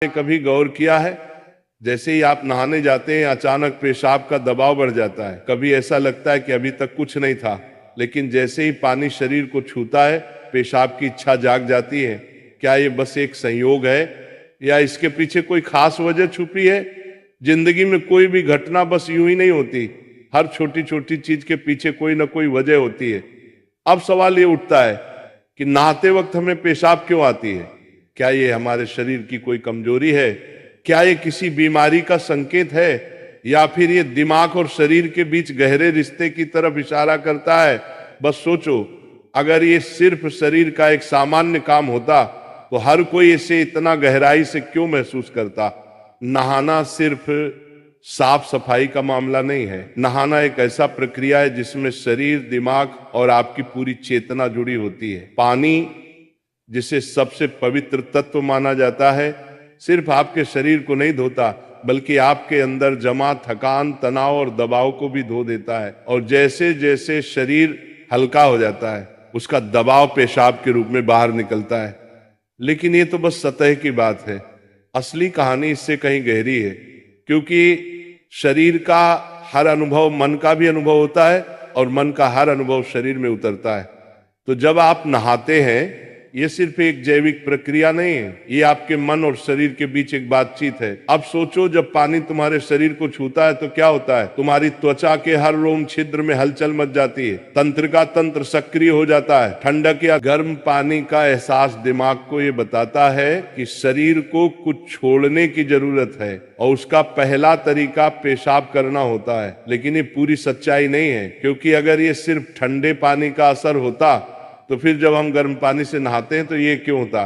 ने कभी गौर किया है, जैसे ही आप नहाने जाते हैं अचानक पेशाब का दबाव बढ़ जाता है। कभी ऐसा लगता है कि अभी तक कुछ नहीं था, लेकिन जैसे ही पानी शरीर को छूता है पेशाब की इच्छा जाग जाती है। क्या ये बस एक संयोग है या इसके पीछे कोई खास वजह छुपी है? जिंदगी में कोई भी घटना बस यूं ही नहीं होती, हर छोटी छोटी चीज के पीछे कोई ना कोई वजह होती है। अब सवाल ये उठता है कि नहाते वक्त हमें पेशाब क्यों आती है? क्या ये हमारे शरीर की कोई कमजोरी है? क्या ये किसी बीमारी का संकेत है, या फिर ये दिमाग और शरीर के बीच गहरे रिश्ते की तरफ इशारा करता है? बस सोचो, अगर ये सिर्फ शरीर का एक सामान्य काम होता तो हर कोई इसे इतना गहराई से क्यों महसूस करता? नहाना सिर्फ साफ सफाई का मामला नहीं है। नहाना एक ऐसा प्रक्रिया है जिसमें शरीर, दिमाग और आपकी पूरी चेतना जुड़ी होती है। पानी, जिसे सबसे पवित्र तत्व माना जाता है, सिर्फ आपके शरीर को नहीं धोता बल्कि आपके अंदर जमा थकान, तनाव और दबाव को भी धो देता है। और जैसे जैसे शरीर हल्का हो जाता है उसका दबाव पेशाब के रूप में बाहर निकलता है। लेकिन ये तो बस सतह की बात है, असली कहानी इससे कहीं गहरी है। क्योंकि शरीर का हर अनुभव मन का भी अनुभव होता है और मन का हर अनुभव शरीर में उतरता है। तो जब आप नहाते हैं, ये सिर्फ एक जैविक प्रक्रिया नहीं है, ये आपके मन और शरीर के बीच एक बातचीत है। अब सोचो, जब पानी तुम्हारे शरीर को छूता है तो क्या होता है? तुम्हारी त्वचा के हर रोम छिद्र में हलचल मच जाती है, तंत्र का तंत्र सक्रिय हो जाता है। ठंडक या गर्म पानी का एहसास दिमाग को ये बताता है कि शरीर को कुछ छोड़ने की जरूरत है, और उसका पहला तरीका पेशाब करना होता है। लेकिन ये पूरी सच्चाई नहीं है, क्योंकि अगर ये सिर्फ ठंडे पानी का असर होता तो फिर जब हम गर्म पानी से नहाते हैं तो ये क्यों होता?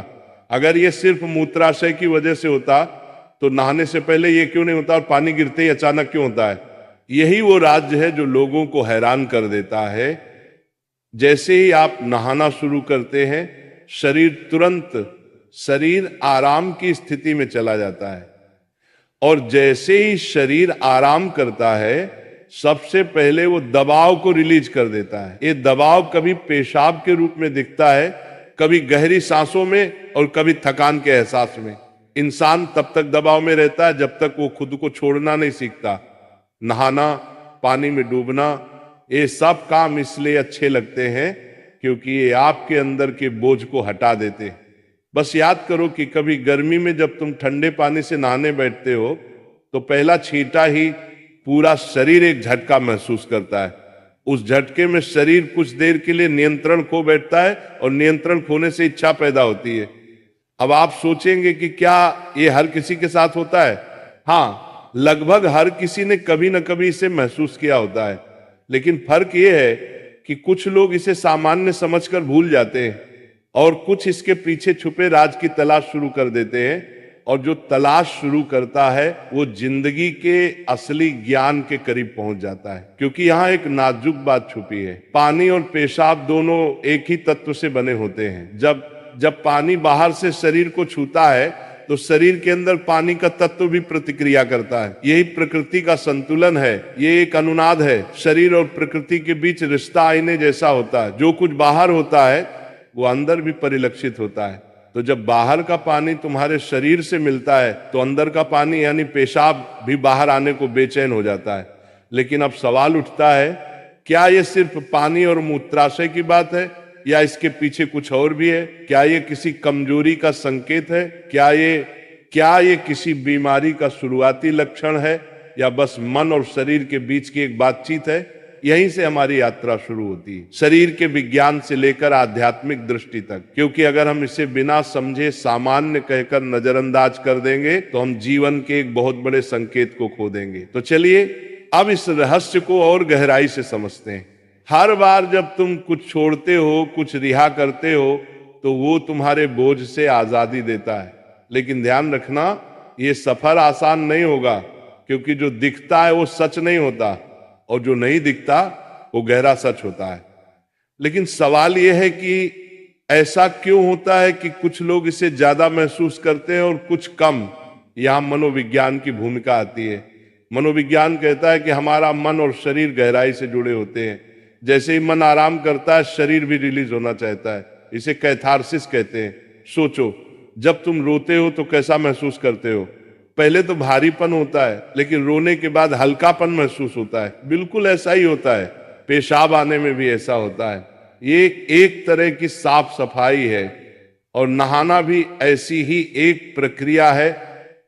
अगर ये सिर्फ मूत्राशय की वजह से होता तो नहाने से पहले ये क्यों नहीं होता, और पानी गिरते ही अचानक क्यों होता है? यही वो राज्य है जो लोगों को हैरान कर देता है। जैसे ही आप नहाना शुरू करते हैं, शरीर आराम की स्थिति में चला जाता है, और जैसे ही शरीर आराम करता है सबसे पहले वो दबाव को रिलीज कर देता है। ये दबाव कभी पेशाब के रूप में दिखता है, कभी गहरी सांसों में, और कभी थकान के एहसास में। इंसान तब तक दबाव में रहता है जब तक वो खुद को छोड़ना नहीं सीखता। नहाना, पानी में डूबना, ये सब काम इसलिए अच्छे लगते हैं क्योंकि ये आपके अंदर के बोझ को हटा देते हैं। बस याद करो कि कभी गर्मी में जब तुम ठंडे पानी से नहाने बैठते हो तो पहला छींटा ही पूरा शरीर एक झटका महसूस करता है। उस झटके में शरीर कुछ देर के लिए नियंत्रण खो बैठता है, और नियंत्रण खोने से इच्छा पैदा होती है। अब आप सोचेंगे कि क्या ये हर किसी के साथ होता है? हाँ, लगभग हर किसी ने कभी न कभी इसे महसूस किया होता है। लेकिन फर्क ये है कि कुछ लोग इसे सामान्य समझकर भूल जाते हैं, और कुछ इसके पीछे छुपे राज की तलाश शुरू कर देते हैं। और जो तलाश शुरू करता है वो जिंदगी के असली ज्ञान के करीब पहुंच जाता है। क्योंकि यहाँ एक नाजुक बात छुपी है। पानी और पेशाब दोनों एक ही तत्व से बने होते हैं। जब पानी बाहर से शरीर को छूता है तो शरीर के अंदर पानी का तत्व भी प्रतिक्रिया करता है। यही प्रकृति का संतुलन है, ये एक अनुनाद है। शरीर और प्रकृति के बीच रिश्ता आईने जैसा होता है। जो कुछ बाहर होता है वो अंदर भी परिलक्षित होता है। तो जब बाहर का पानी तुम्हारे शरीर से मिलता है तो अंदर का पानी यानी पेशाब भी बाहर आने को बेचैन हो जाता है। लेकिन अब सवाल उठता है, क्या ये सिर्फ पानी और मूत्राशय की बात है, या इसके पीछे कुछ और भी है? क्या ये किसी कमजोरी का संकेत है? क्या ये किसी बीमारी का शुरुआती लक्षण है, या बस मन और शरीर के बीच की एक बातचीत है? यहीं से हमारी यात्रा शुरू होती है, शरीर के विज्ञान से लेकर आध्यात्मिक दृष्टि तक। क्योंकि अगर हम इसे बिना समझे सामान्य कहकर नजरअंदाज कर देंगे तो हम जीवन के एक बहुत बड़े संकेत को खो देंगे। तो चलिए अब इस रहस्य को और गहराई से समझते हैं। हर बार जब तुम कुछ छोड़ते हो, कुछ रिहा करते हो, तो वो तुम्हारे बोझ से आजादी देता है। लेकिन ध्यान रखना, ये सफर आसान नहीं होगा, क्योंकि जो दिखता है वो सच नहीं होता, और जो नहीं दिखता वो गहरा सच होता है। लेकिन सवाल यह है कि ऐसा क्यों होता है कि कुछ लोग इसे ज्यादा महसूस करते हैं और कुछ कम? यहां मनोविज्ञान की भूमिका आती है। मनोविज्ञान कहता है कि हमारा मन और शरीर गहराई से जुड़े होते हैं। जैसे ही मन आराम करता है, शरीर भी रिलीज होना चाहता है। इसे कैथारसिस कहते हैं। सोचो, जब तुम रोते हो तो कैसा महसूस करते हो? पहले तो भारीपन होता है, लेकिन रोने के बाद हल्कापन महसूस होता है। बिल्कुल ऐसा ही होता है, पेशाब आने में भी ऐसा होता है। ये एक तरह की साफ सफाई है, और नहाना भी ऐसी ही एक प्रक्रिया है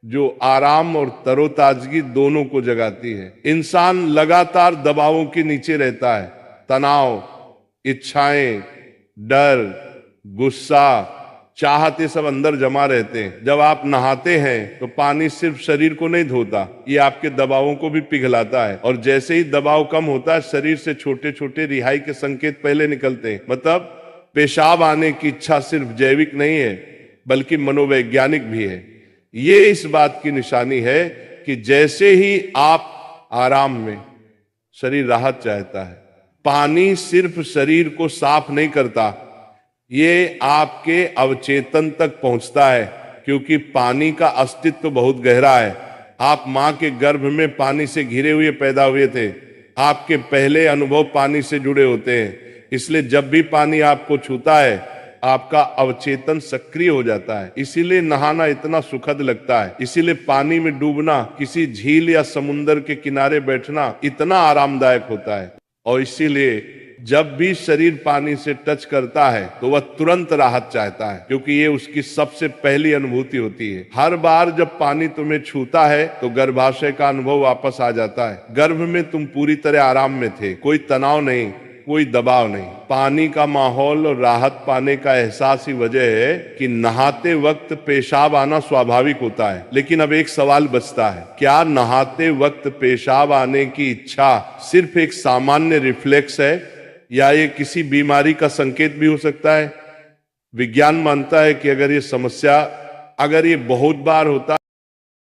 जो आराम और तरोताजगी दोनों को जगाती है। इंसान लगातार दबावों के नीचे रहता है, तनाव, इच्छाएं, डर, गुस्सा, चाहत, ये सब अंदर जमा रहते हैं। जब आप नहाते हैं तो पानी सिर्फ शरीर को नहीं धोता, ये आपके दबावों को भी पिघलाता है। और जैसे ही दबाव कम होता है, शरीर से छोटे छोटे रिहाई के संकेत पहले निकलते हैं। मतलब पेशाब आने की इच्छा सिर्फ जैविक नहीं है, बल्कि मनोवैज्ञानिक भी है। ये इस बात की निशानी है कि जैसे ही आप आराम में, शरीर राहत चाहता है। पानी सिर्फ शरीर को साफ नहीं करता, ये आपके अवचेतन तक पहुंचता है, क्योंकि पानी का अस्तित्व बहुत गहरा है। आप मां के गर्भ में पानी से घिरे हुए पैदा हुए थे। आपके पहले अनुभव पानी से जुड़े होते हैं। इसलिए जब भी पानी आपको छूता है, आपका अवचेतन सक्रिय हो जाता है। इसीलिए नहाना इतना सुखद लगता है। इसीलिए पानी में डूबना, किसी झील या समुंदर के किनारे बैठना इतना आरामदायक होता है। और इसीलिए जब भी शरीर पानी से टच करता है तो वह तुरंत राहत चाहता है, क्योंकि ये उसकी सबसे पहली अनुभूति होती है। हर बार जब पानी तुम्हें छूता है तो गर्भाशय का अनुभव वापस आ जाता है। गर्भ में तुम पूरी तरह आराम में थे, कोई तनाव नहीं, कोई दबाव नहीं। पानी का माहौल और राहत पाने का एहसास ही वजह है कि नहाते वक्त पेशाब आना स्वाभाविक होता है। लेकिन अब एक सवाल बचता है, क्या नहाते वक्त पेशाब आने की इच्छा सिर्फ एक सामान्य रिफ्लेक्स है, या ये किसी बीमारी का संकेत भी हो सकता है? विज्ञान मानता है कि अगर ये बहुत बार होता